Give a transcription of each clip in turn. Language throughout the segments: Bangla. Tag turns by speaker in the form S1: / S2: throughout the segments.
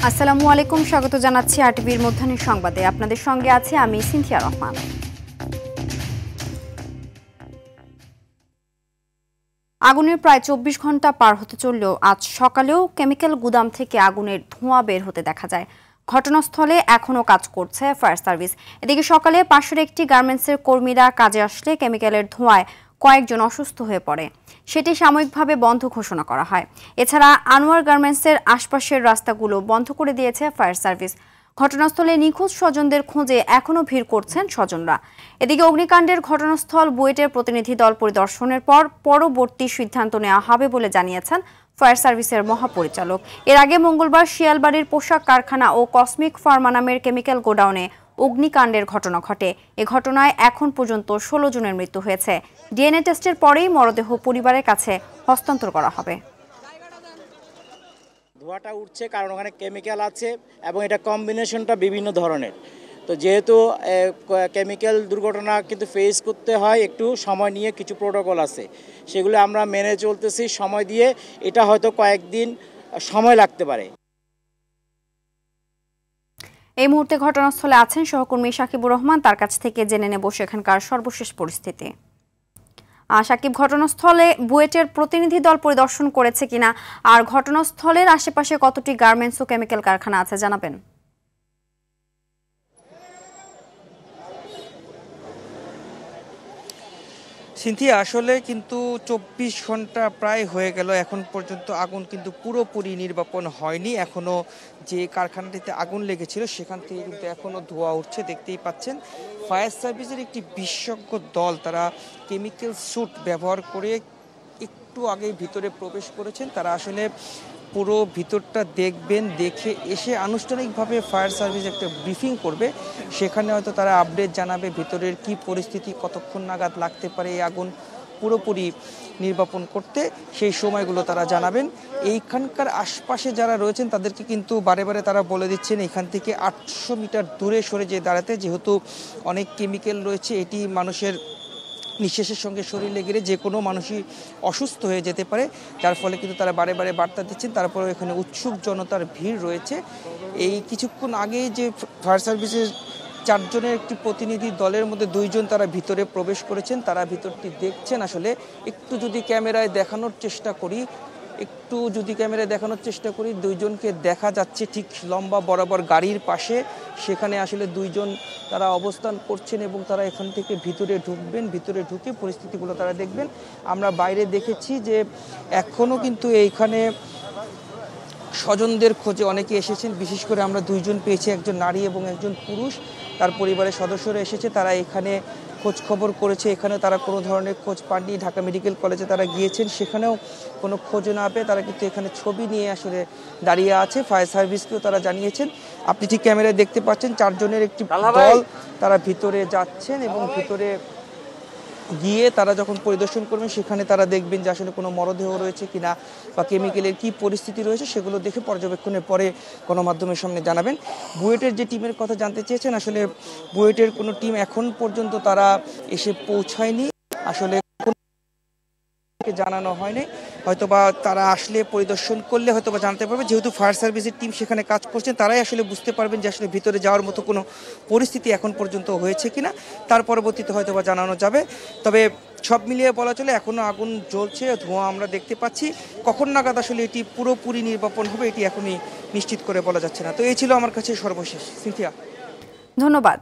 S1: আসসালামু আলাইকুম, স্বাগত জানাচ্ছি আরটিভির মধ্যাহ্ন সংবাদে। আপনাদের সঙ্গে আছে আমি সিনথিয়া রহমান। আগুনের প্রায় ২৪ ঘন্টা পার হতে চললেও আজ সকালেও কেমিক্যাল গুদাম থেকে আগুনের ধোঁয়া বের হতে দেখা যায়। ঘটনাস্থলে এখনও কাজ করছে ফায়ার সার্ভিস। এদিকে সকালে পাশের একটি গার্মেন্টসের কর্মীরা কাজে আসলে কেমিক্যালের ধোঁয়ায় কয়েকজন অসুস্থ হয়ে পড়ে। সেটি সাময়িকভাবে বন্ধ ঘোষণা করা হয়। এছাড়া আনোয়ার গার্মেন্টসের আশপাশের রাস্তাগুলো বন্ধ করে দিয়েছে ফায়ার সার্ভিস। ঘটনাস্থলে নিখোঁজ স্বজনদের খোঁজে এখনও ভিড় করছেন স্বজনরা। এদিকে অগ্নিকাণ্ডের ঘটনাস্থল বুয়েটের প্রতিনিধি দল পরিদর্শনের পর পরবর্তী সিদ্ধান্ত নেওয়া হবে বলে জানিয়েছেন ফায়ার সার্ভিসের মহাপরিচালক। এর আগে মঙ্গলবার শিয়ালবাড়ির পোশাক কারখানা ও কসমিক ফার্মা নামের কেমিক্যাল গোডাউনে অগ্নিকাণ্ডের ঘটনা ঘটে। এ ঘটনায় এখন পর্যন্ত ১৬ জনের মৃত্যু হয়েছে। ডিএনএ টেস্টের পরেই মরদেহ পরিবারের কাছে হস্তান্তর করা হবে।
S2: ধোঁয়াটা উঠছে কারণ ওখানে কেমিক্যাল আছে এবং এটা কম্বিনেশনটা বিভিন্ন ধরনের। তো যেহেতু কেমিক্যাল দুর্ঘটনা কিন্তু ফেস করতে হয়, একটু সময় নিয়ে কিছু প্রোটোকল আছে, সেগুলো আমরা মেনে চলতেছি সময় দিয়ে। এটা হয়তো কয়েকদিন সময় লাগতে পারে।
S1: এই মুহূর্তে ঘটনাস্থলে আছেন সহকর্মী সাকিবুর রহমান, তার কাছ থেকে জেনে নেব সেখানকার সর্বশেষ পরিস্থিতি। সাকিব, ঘটনাস্থলে বুয়েটের প্রতিনিধি দল পরিদর্শন করেছে কিনা, আর ঘটনাস্থলের আশেপাশে কতটি গার্মেন্টস ও কেমিক্যাল কারখানা আছে জানাবেন।
S3: সিনথিয়া, আসলে কিন্তু ২৪ ঘন্টা প্রায় হয়ে গেল, এখন পর্যন্ত আগুন কিন্তু পুরোপুরি নির্বাপন হয়নি। এখনো যে কারখানাটিতে আগুন লেগেছিল সেখান থেকে কিন্তু এখনো ধোঁয়া উঠছে, দেখতেই পাচ্ছেন। ফায়ার সার্ভিসের একটি বিশেষজ্ঞ দল তারা কেমিক্যাল স্যুট ব্যবহার করে একটু আগেই ভিতরে প্রবেশ করেছেন। তারা আসলে পুরো ভিতরটা দেখবেন, দেখে এসে আনুষ্ঠানিকভাবে ফায়ার সার্ভিস একটা ব্রিফিং করবে। সেখানে হয়তো তারা আপডেট জানাবে ভিতরের কি পরিস্থিতি, কতক্ষণ নাগাদ লাগতে পারে এই আগুন পুরোপুরি নির্বাপন করতে, সেই সময়গুলো তারা জানাবেন। এইখানকার আশপাশে যারা রয়েছেন তাদেরকে কিন্তু বারে বারে তারা বলে দিচ্ছেন এখান থেকে ৮০০ মিটার দূরে সরে যেয়ে দাঁড়াতে, যেহেতু অনেক কেমিক্যাল রয়েছে, এটি মানুষের নিঃশ্বাসের সঙ্গে শরীরে গেলে যে কোনো মানুষই অসুস্থ হয়ে যেতে পারে, যার ফলে কিন্তু তারা বারে বারে বার্তা দিচ্ছেন। তারপরেও এখানে উৎসুক জনতার ভিড় রয়েছে। এই কিছুক্ষণ আগে যে ফায়ার সার্ভিসের ৪ জনের একটি প্রতিনিধি দলের মধ্যে ২ জন তারা ভিতরে প্রবেশ করেছেন, তারা ভিতরটি দেখছেন। আসলে একটু যদি ক্যামেরায় দেখানোর চেষ্টা করি, ২ জনকে দেখা যাচ্ছে ঠিক লম্বা বরাবর গাড়ির পাশে, সেখানে আসলে ২ জন তারা অবস্থান করছেন এবং তারা এখান থেকে ভিতরে ঢুকবেন। ভিতরে ঢুকে পরিস্থিতিগুলো তারা দেখবেন। আমরা বাইরে দেখেছি যে এখনও কিন্তু এইখানে স্বজনদের খোঁজে অনেকে এসেছেন। বিশেষ করে আমরা ২ জন পেয়েছি, একজন নারী এবং একজন পুরুষ, তার পরিবারের সদস্যরা এসেছে। তারা এখানে খোঁজ খবর করেছে, এখানে তারা কোনো ধরনের খোঁজ পাননি। ঢাকা মেডিকেল কলেজে তারা গিয়েছেন, সেখানেও কোনো খোঁজ না পেয়ে তারা কিন্তু এখানে ছবি নিয়ে আসলে দাঁড়িয়ে আছে। ফায়ার সার্ভিসকেও তারা জানিয়েছেন। আপনি ঠিক ক্যামেরায় দেখতে পাচ্ছেন ৪ জনের একটি দল তারা ভিতরে যাচ্ছেন এবং ভিতরে গিয়ে তারা যখন পরিদর্শন করবেন সেখানে তারা দেখবেন যে আসলে কোনো মরদেহ রয়েছে কিনা বা কেমিক্যালের কি পরিস্থিতি রয়েছে, সেগুলো দেখে পর্যবেক্ষণের পরে গণমাধ্যমের সামনে জানাবেন। বুয়েটের যে টিমের কথা জানতে চেয়েছেন, আসলে বুয়েটের কোনো টিম এখন পর্যন্ত তারা এসে পৌঁছায়নি, আসলে জানানো হয়নি। হয়তোবা তারা আসলে পরিদর্শন করলে হয়তোবা জানতে পারবে। যেহেতু ফায়ার সার্ভিসের টিম সেখানে কাজ করছেন, তারাই আসলে বুঝতে পারবেন যে আসলে ভিতরে যাওয়ার মতো কোনো পরিস্থিতি এখন পর্যন্ত হয়েছে কিনা, তার পরবর্তীতে হয়তোবা জানানো যাবে। তবে সব মিলিয়ে বলা চলে এখনো আগুন জ্বলছে, ধোঁয়া আমরা দেখতে পাচ্ছি। কখন নাগাদ আসলে এটি পুরোপুরি নির্বাপন হবে এটি এখনই নিশ্চিত করে বলা যাচ্ছে না। তো এই ছিল আমার কাছে সর্বশেষ। সিনথিয়া,
S1: ধন্যবাদ।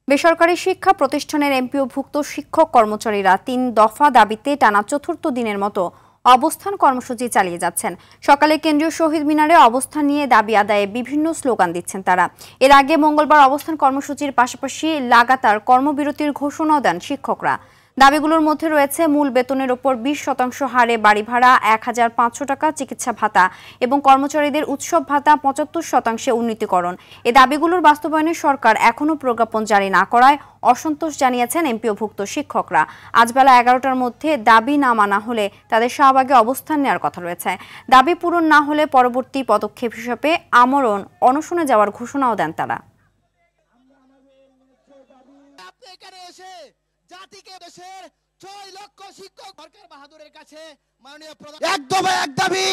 S1: বেসরকারি শিক্ষা প্রতিষ্ঠানের এমপিওভুক্ত শিক্ষক কর্মচারীরা ৩ দফা দাবিতে টানা ৪র্থ দিনের মতো অবস্থান কর্মসূচি চালিয়ে যাচ্ছেন। সকালে কেন্দ্রীয় শহীদ মিনারে অবস্থান নিয়ে দাবি আদায়ে বিভিন্ন স্লোগান দিচ্ছেন তারা। এর আগে মঙ্গলবার অবস্থান কর্মসূচির পাশাপাশি লাগাতার কর্মবিরতির ঘোষণাও দেন শিক্ষকরা। দাবিগুলোর মধ্যে রয়েছে মূল বেতনের ওপর ২০% হারে বাড়ি ভাড়া, ১,৫০০ টাকা চিকিৎসা ভাতা এবং কর্মচারীদের উৎসব ভাতা ৭৫% উন্নীতকরণ। এই দাবিগুলোর বাস্তবায়নে সরকার এখনও প্রজ্ঞাপন জারি না করায় অসন্তোষ জানিয়েছেন এমপিওভুক্ত শিক্ষকরা। আজ বেলা ১১টার মধ্যে দাবি না মানা হলে তাদের শাহবাগে অবস্থান নেওয়ার কথা রয়েছে। দাবি পূরণ না হলে পরবর্তী পদক্ষেপ হিসেবে আমরণ অনশনে যাওয়ার ঘোষণাও দেন তারা।
S4: জাতিকে দেশের 6 লক্ষ শিক্ষক সরকার বাহাদুরের কাছে মাননীয় প্রধান একদম এক দাবি,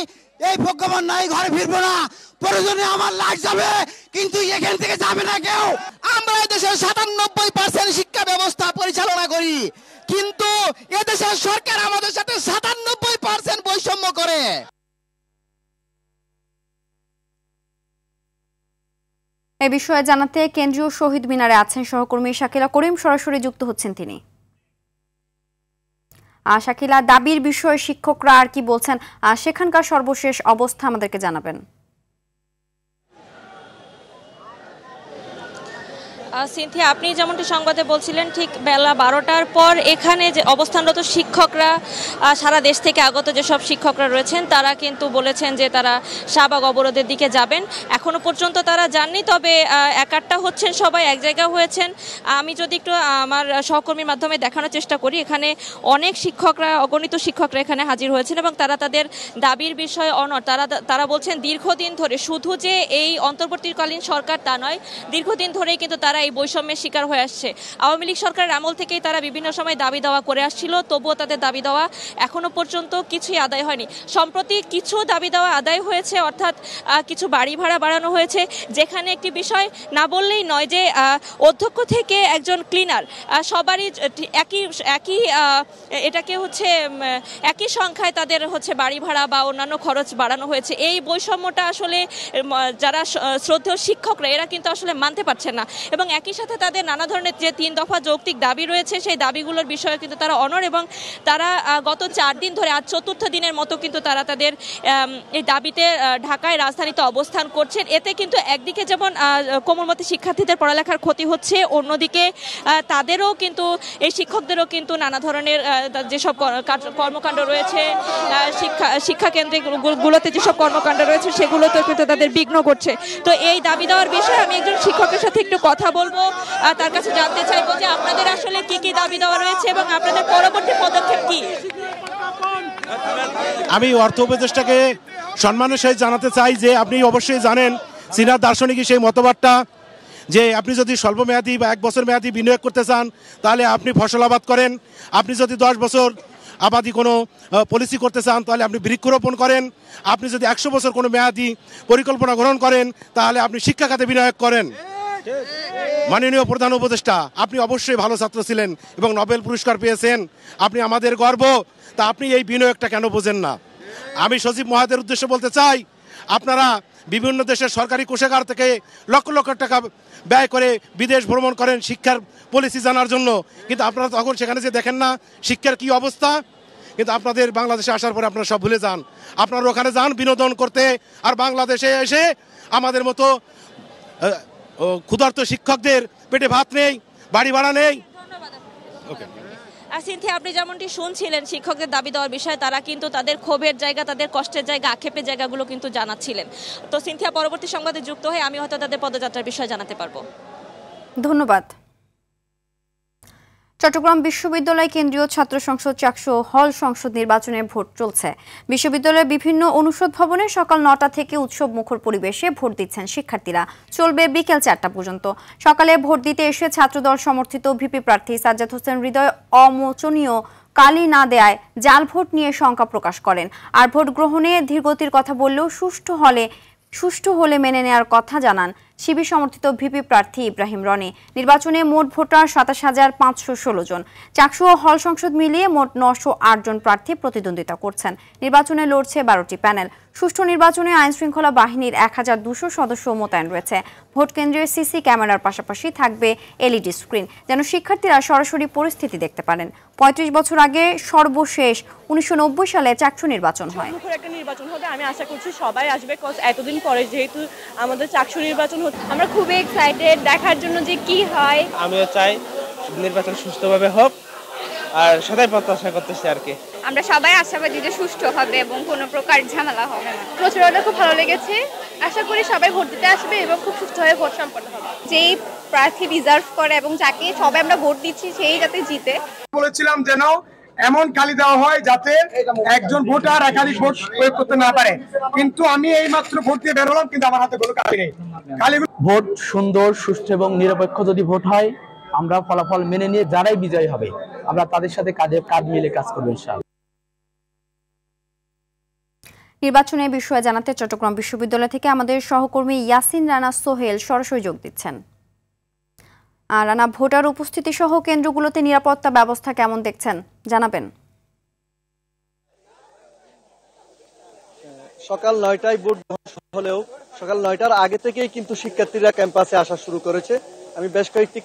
S4: এই প্রজ্ঞাপন নাই ঘরে ফিরবো না, প্রয়োজনে আমার লাশ যাবে, কিন্তু এখান থেকে যাবে না কেউ। আমরা দেশের 97% শিক্ষা ব্যবস্থা পরিচালনা করি, কিন্তু এদেশের সরকার আমাদের সাথে 97% বৈষম্য করে।
S1: এ বিষয়ে জানাতে কেন্দ্রীয় শহীদ মিনারে আছেন সহকর্মী শাকিলা করিম, সরাসরি যুক্ত হচ্ছেন তিনি। শাকিলা, দাবির বিষয়ে শিক্ষকরা আর কি বলছেন, সেখানকার সর্বশেষ অবস্থা আমাদেরকে জানাবেন।
S5: সিনথিয়া, আপনি যেমনটি সংবাদে বলছিলেন, ঠিক বেলা 12টার পর এখানে যে অবস্থানরত শিক্ষকরা, সারা দেশ থেকে আগত যেসব শিক্ষকরা রয়েছেন তারা কিন্তু বলেছেন যে তারা শাহবাগ অবরোধের দিকে যাবেন। এখনো পর্যন্ত তারা যাননি, তবে একাট্টা হচ্ছেন, সবাই এক জায়গায় হয়েছেন। আমি যদি একটু আমার সহকর্মীর মাধ্যমে দেখানোর চেষ্টা করি, এখানে অনেক শিক্ষকরা, অগণিত শিক্ষকরা এখানে হাজির হয়েছেন এবং তারা তাদের দাবির বিষয়ে অনড়। তারা বলছেন দীর্ঘদিন ধরে, শুধু যে এই অন্তর্বর্তীকালীন সরকার তা নয়, দীর্ঘদিন ধরেই কিন্তু তারা এই বৈষম্যের শিকার হয়ে আসছে। আওয়ামী লীগ সরকারের আমল থেকেই তারা বিভিন্ন সময় দাবি দাওয়া করে আসছিল, তবুও তাদের দাবি দেওয়া এখনো পর্যন্ত কিছুই আদায় হয়নি। সম্প্রতি কিছু দাবি দেওয়া আদায় হয়েছে, অর্থাৎ কিছু বাড়ি ভাড়া বাড়ানো হয়েছে, যেখানে একটি বিষয় না বললেই নয় যে অধ্যক্ষ থেকে একজন ক্লিনার সবারই একই এটাকে হচ্ছে একই সংখ্যায় তাদের হচ্ছে বাড়ি ভাড়া বা অন্যান্য খরচ বাড়ানো হয়েছে। এই বৈষম্যটা আসলে যারা শ্রদ্ধেয় শিক্ষকরা এরা কিন্তু আসলে মানতে পারছেন না, এবং একই সাথে তাদের নানা ধরনের যে 3 দফা যৌক্তিক দাবি রয়েছে সেই দাবিগুলোর বিষয়ে কিন্তু তারা অনড়, এবং তারা গত 4 দিন ধরে, আজ 4র্থ দিনের মতো কিন্তু তারা তাদের এই দাবিতে ঢাকায় রাজধানীতে অবস্থান করছেন। এতে কিন্তু একদিকে যেমন কোমলমতি শিক্ষার্থীদের পড়ালেখার ক্ষতি হচ্ছে, অন্যদিকে তাদেরও কিন্তু, এই শিক্ষকদেরও কিন্তু নানা ধরনের যেসব কর্মকাণ্ড রয়েছে, শিক্ষা কেন্দ্রগুলোতে যেসব কর্মকাণ্ড রয়েছে সেগুলোতে কিন্তু তাদের বিঘ্ন করছে। তো এই দাবি দেওয়ার বিষয়ে আমি একজন শিক্ষকের সাথে একটু কথা বলবো, তার কাছে জানতে চাইবো যে আপনাদের আসলে কি কি দাবি দেওয়া রয়েছে এবং আপনাদের পরবর্তী পদক্ষেপ কি।
S6: আমি অর্থ উপদেষ্টাকে সম্মানের সহিত জানাতে চাই যে আপনি অবশ্যই জানেন সিনিয়র দার্শনিকের সেই মতবাদটা যে আপনি যদি স্বল্পমেয়াদী বা 1 বছর মেয়াদী বিনিয়োগ করতে চান তাহলে আপনি ফসল আবাদ করেন, আপনি যদি 10 বছর আবাদি কোনো পলিসি করতে চান তাহলে আপনি বৃক্ষরোপণ করেন, আপনি যদি 100 বছর কোনো মেয়াদী পরিকল্পনা গ্রহণ করেন তাহলে আপনি শিক্ষা খাতে বিনিয়োগ করেন। মাননীয় প্রধান উপদেষ্টা, আপনি অবশ্যই ভালো ছাত্র ছিলেন এবং নোবেল পুরস্কার পেয়েছেন, আপনি আমাদের গর্ব, তা আপনি এই বিনিয়োগটা কেন বোঝেন না? আমি সচিব মহোদয়ের উদ্দেশ্যে বলতে চাই, আপনারা বিভিন্ন দেশের সরকারি কোষাগার থেকে লক্ষ লক্ষ টাকা ব্যয় করে বিদেশ ভ্রমণ করেন শিক্ষার পলিসি জানার জন্য, কিন্তু আপনারা তখন সেখানে যে দেখেন না শিক্ষার কি অবস্থা। কিন্তু আপনাদের বাংলাদেশে আসার পরে আপনারা সব ভুলে যান, আপনারা ওখানে যান বিনোদন করতে, আর বাংলাদেশে এসে আমাদের মতো ক্ষুধার্ত শিক্ষকদের পেটে ভাত নেই, বাড়ি ভাড়া নেই।
S5: সিনথিয়া, আপনি যেমনটি শুনছিলেন শিক্ষকদের দাবি দেওয়ার বিষয়ে, তারা কিন্তু তাদের ক্ষোভের জায়গা, তাদের কষ্টের জায়গা, আক্ষেপের জায়গাগুলো কিন্তু জানাচ্ছিলেন। তো সিনথিয়া, পরবর্তী সংবাদে যুক্ত হয়ে আমি হয়তো তাদের পদযাত্রার বিষয়ে জানাতে পারবো।
S1: ধন্যবাদ। চট্টগ্রাম বিশ্ববিদ্যালয় কেন্দ্রীয় ছাত্র সংসদ চাকসু হল সংসদ নির্বাচনে ভোট চলছে। বিশ্ববিদ্যালয়ের বিভিন্ন অনুষদ ভবনে সকাল 9টা থেকে উৎসব মুখর পরিবেশে ভোট দিচ্ছেন শিক্ষার্থীরা। চলবে বিকেল 4টা পর্যন্ত। সকালে ভোট দিতে এসে ছাত্রদল সমর্থিত ভিপি প্রার্থী সাজ্জাদ হোসেন হৃদয় অমোচনীয় কালি না দেয়ায় জাল ভোট নিয়ে শঙ্কা প্রকাশ করেন। আর ভোট গ্রহণে ধীরগতির কথা বললেও সুষ্ঠু হলে মেনে নেওয়ার কথা জানান শিবির সমর্থিত ভিপি প্রার্থী ইব্রাহিম রনি। নির্বাচনে মোট ভোটার 27,516 জন। চাকসু ও হল সংসদ মিলিয়ে মোট 908 জন প্রার্থী প্রতিদ্বন্দ্বিতা করছেন। নির্বাচনে লড়ছে 12টি প্যানেল। সুষ্ঠু নির্বাচনে আইনশৃঙ্খলা বাহিনীর 1200 সদস্য মোতায়েন রয়েছে। ভোট কেন্দ্রে সিসি ক্যামেরার পাশাপাশি থাকবে এলইডি স্ক্রিন, যেন শিক্ষার্থীরা সরাসরি পরিস্থিতি দেখতে পারেন। 35 বছর আগে সর্বশেষ 1990 সালে চাকসু নির্বাচন হয়।
S7: একটা নির্বাচন হবে, আমি আশা করছি সবাই আসবে, এতদিন পরে যেহেতু আমাদের চাকসু নির্বাচন হচ্ছে, আমরা খুবই এক্সাইটেড দেখার জন্য যে কি হয়।
S8: আমিও চাই নির্বাচন সুষ্ঠুভাবে হোক, আর সবাই প্রত্যাশা করতেছি আর কি।
S9: আমরা সবাই আশাবাদী যে সুষ্ঠু হবে এবং কোনো প্রকার ঝামেলা হবে না। প্রচারণা খুব ভালো লেগেছে, আশা করি সবাই ভোট দিতে আসবে এবং খুব সুষ্ঠুভাবে ভোট সম্পন্ন হবে। যেই প্রার্থী ডিজার্ভ করে এবং যাকে সবাই আমরা ভোট দিচ্ছি সেই যাতে জিতে। বলেছিলাম যেন এমন কালি দেওয়া হয় যাতে একজন ভোটার একাধিক ভোট প্রয়োগ করতে না পারে, কিন্তু আমি এই মাত্র ভোট দিয়ে বের হলাম, কিন্তু আমার হাতে কোনো কালি নেই। ভোট সুন্দর, সুষ্ঠু এবং নিরপেক্ষ যদি ভোট হয়,
S10: আমরা ফলাফল মেনে নিয়ে যারাই বিজয়ী হবে আমরা তাদের সাথে কাঁধে কাঁধ মিলে কাজ করবো ইনশাআল্লাহ।
S1: নির্বাচনের বিষয়ে জানাতে চট্টগ্রাম বিশ্ববিদ্যালয় থেকে আমাদের সহকর্মী ইয়াসিন রানা সোহেল সরাসরি যোগ দিচ্ছেন। রানা, ভোটার উপস্থিতি সহ কেন্দ্রগুলোতে নিরাপত্তা ব্যবস্থা কেমন দেখছেন জানাবেন।
S11: সকাল 9টায় ভোট হলেও সকাল 9টার আগে থেকেই কিন্তু শিক্ষার্থীরা ক্যাম্পাসে আসা শুরু করেছে। আমি বেশ কয়েকটি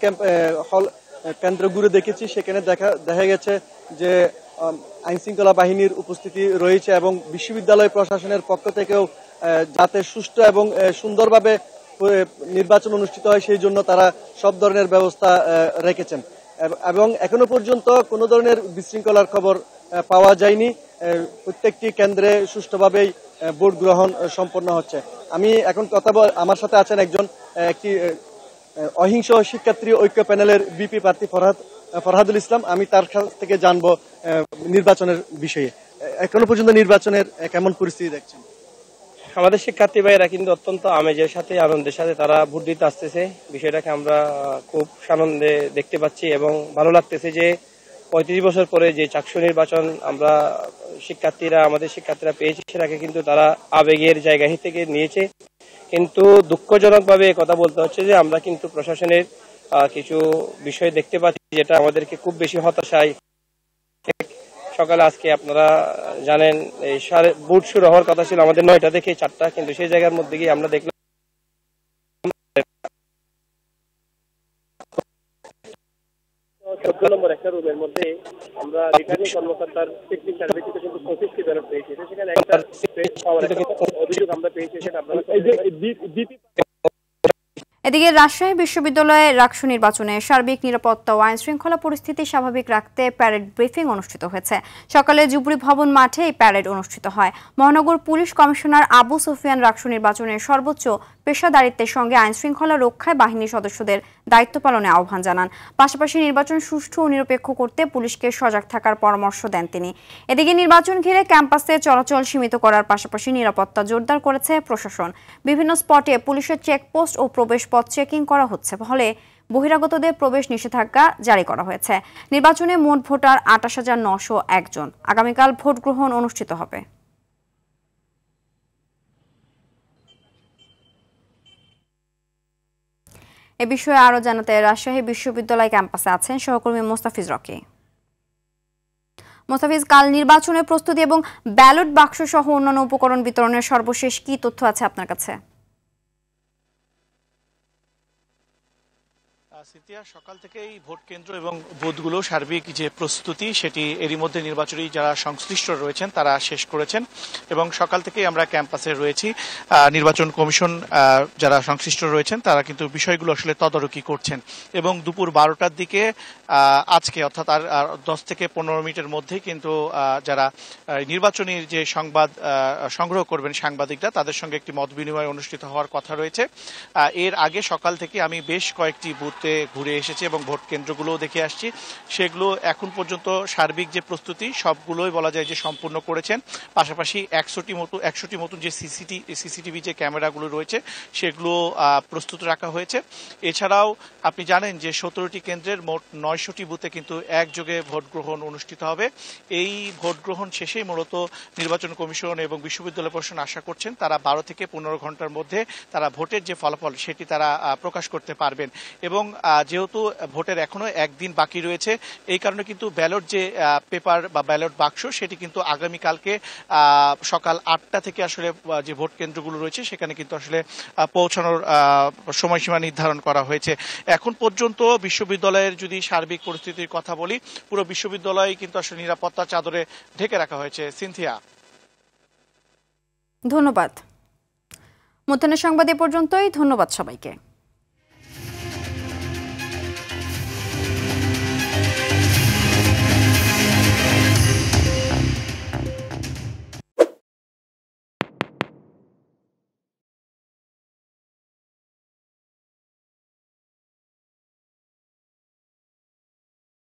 S11: কেন্দ্র ঘুরে দেখেছি, সেখানে দেখা গেছে যে আইন শৃঙ্খলা বাহিনীর উপস্থিতি রয়েছে এবং বিশ্ববিদ্যালয় প্রশাসনের পক্ষ থেকেও যাতে সুষ্ঠু এবং সুন্দরভাবে নির্বাচন অনুষ্ঠিত হয় সেই জন্য তারা সব ধরনের ব্যবস্থা রেখেছেন এবং এখনো পর্যন্ত কোনো ধরনের বিশৃঙ্খলার খবর পাওয়া যায়নি। প্রত্যেকটি কেন্দ্রে সুষ্ঠুভাবেই ভোট গ্রহণ সম্পন্ন হচ্ছে। আমি এখন আমার সাথে আছেন একটি অহিংস শিক্ষার্থী ঐক্য প্যানেলের বিপি প্রার্থী ফরহাদুল ইসলাম। আমি তার কাছ থেকে জানবো নির্বাচনের বিষয়ে। এখনো পর্যন্ত নির্বাচনের কেমন পরিস্থিতি দেখছেন?
S12: আমাদের শিক্ষার্থী ভাইয়েরা কিন্তু অত্যন্ত আমেজের সাথে আনন্দের সাথে তারা ভোট দিতে আসতেছে। বিষয়টাকে আমরা খুব সানন্দে দেখতে পাচ্ছি এবং ভালো লাগতেছে যে 35 বছর পরে যে চাকসু নির্বাচন আমরা আমাদের শিক্ষার্থীরা পেয়েছি সেটাকে কিন্তু তারা আবেগের জায়গা থেকে নিয়েছে। কিন্তু দুঃখজনকভাবে কথা বলতে হচ্ছে যে আমরা কিন্তু প্রশাসনের কিছু বিষয় দেখতে পাচ্ছি যেটা আমাদেরকে খুব বেশি হতাশায়। সকালে আজকে আপনারা জানেন ভোট শুরু হওয়ার কথা ছিল আমাদের 9টা থেকে 4টা, কিন্তু সেই জায়গার মধ্যে গিয়ে আমরা দেখলাম নম্বর একটা রুমের মধ্যে আমরা রিটার্নিং কর্মকর্তার টেকনিক সার্ভিসে কিন্তু 25টি ব্যালট পেয়েছি। সেখানে একটা অভিযোগ আমরা পেয়েছি, সেটা আপনারা
S1: এদিকে রাজশাহী বিশ্ববিদ্যালয়ে রাকসু নির্বাচনে সার্বিক নিরাপত্তা ও আইন শৃঙ্খলা পরিস্থিতি স্বাভাবিক রাখতে প্যারেড ব্রিফিং অনুষ্ঠিত হয়েছে। সকালে জুবলি ভবন মাঠে এই প্যারেড অনুষ্ঠিত হয়। মহানগর পুলিশ কমিশনার আবু সুফিয়ান রাকসু নির্বাচনের সর্বোচ্চ পেশাদারিত্বের সঙ্গে আইন শৃঙ্খলা রক্ষায় বাহিনীর সদস্যদের দায়িত্ব পালনে আহ্বান জানান। পাশাপাশি নির্বাচন সুষ্ঠু ও নিরপেক্ষ করতে পুলিশকে সজাগ থাকার পরামর্শ দেন তিনি। এদিকে নির্বাচন ঘিরে ক্যাম্পাসে চলাচল সীমিত করার পাশাপাশি নিরাপত্তা জোরদার করেছে প্রশাসন। বিভিন্ন স্পটে পুলিশের চেকপোস্ট ও প্রবেশ পথ চেকিং করা হচ্ছে, ফলে বহিরাগতদের প্রবেশ নিষেধাজ্ঞা জারি করা হয়েছে। নির্বাচনে মোট ভোটার 28,901 জন। আগামীকাল ভোট গ্রহণ অনুষ্ঠিত হবে। এ বিষয়ে আরো জানাতে রাজশাহী বিশ্ববিদ্যালয় ক্যাম্পাসে আছেন সহকর্মী মোস্তাফিজ রকি। মোস্তাফিজ, কাল নির্বাচনের প্রস্তুতি এবং ব্যালট বাক্স সহ অন্যান্য উপকরণ বিতরণের সর্বশেষ কি তথ্য আছে আপনার কাছে?
S13: সকাল থেকেই ভোট কেন্দ্র এবং বুথগুলো সার্বিক যে প্রস্তুতি সেটি এরই মধ্যে নির্বাচনী যারা সংশ্লিষ্ট রয়েছেন তারা শেষ করেছেন এবং সকাল থেকেই আমরা ক্যাম্পাসে রয়েছি। নির্বাচন কমিশন যারা সংশ্লিষ্ট রয়েছেন তারা কিন্তু বিষয়গুলো আসলে তদারকি করছেন এবং দুপুর 12টার দিকে আজকে অর্থাৎ আর 10 থেকে 15 মিনিটের মধ্যেই কিন্তু যারা নির্বাচনী যে সংবাদ সংগ্রহ করবেন সাংবাদিকরা তাদের সঙ্গে একটি মত বিনিময় অনুষ্ঠিত হওয়ার কথা রয়েছে। এর আগে সকাল থেকে আমি বেশ কয়েকটি বুথে ঘুরে এসেছি এবং ভোট কেন্দ্রগুলোও দেখে আসছি। সেগুলো এখন পর্যন্ত সার্বিক যে প্রস্তুতি সবগুলোই বলা যায় যে সম্পূর্ণ করেছেন। পাশাপাশি 100টি মতন যে সিসিটিভি যে ক্যামেরাগুলো রয়েছে সেগুলো প্রস্তুত রাখা হয়েছে। এছাড়াও আপনি জানেন যে 17টি কেন্দ্রের মোট 900টি বুথে কিন্তু একযোগে ভোট গ্রহণ অনুষ্ঠিত হবে। এই ভোট গ্রহণ শেষেই মূলত নির্বাচন কমিশন এবং বিশ্ববিদ্যালয় প্রশাসন আশা করছেন তারা 12 থেকে 15 ঘন্টার মধ্যে তারা ভোটের যে ফলাফল সেটি তারা প্রকাশ করতে পারবেন। এবং যেহেতু ভোটের এখনো একদিন বাকি রয়েছে এই কারণে কিন্তু ব্যালট যে পেপার বা ব্যালট বাক্স সেটি কিন্তু আগামীকালকে সকাল 8টা থেকে আসলে যে ভোট কেন্দ্রগুলো রয়েছে সেখানে কিন্তু আসলে পৌঁছানোর সময়সীমা নির্ধারণ করা হয়েছে। এখন পর্যন্ত বিশ্ববিদ্যালয়ের যদি সার্বিক পরিস্থিতির কথা বলি পুরো বিশ্ববিদ্যালয় কিন্তু আসলে নিরাপত্তা চাদরে ঢেকে রাখা হয়েছে। সিনথিয়া,
S1: ধন্যবাদ। মধ্যাহ্নের সংবাদ এ পর্যন্তই। ধন্যবাদ সবাইকে।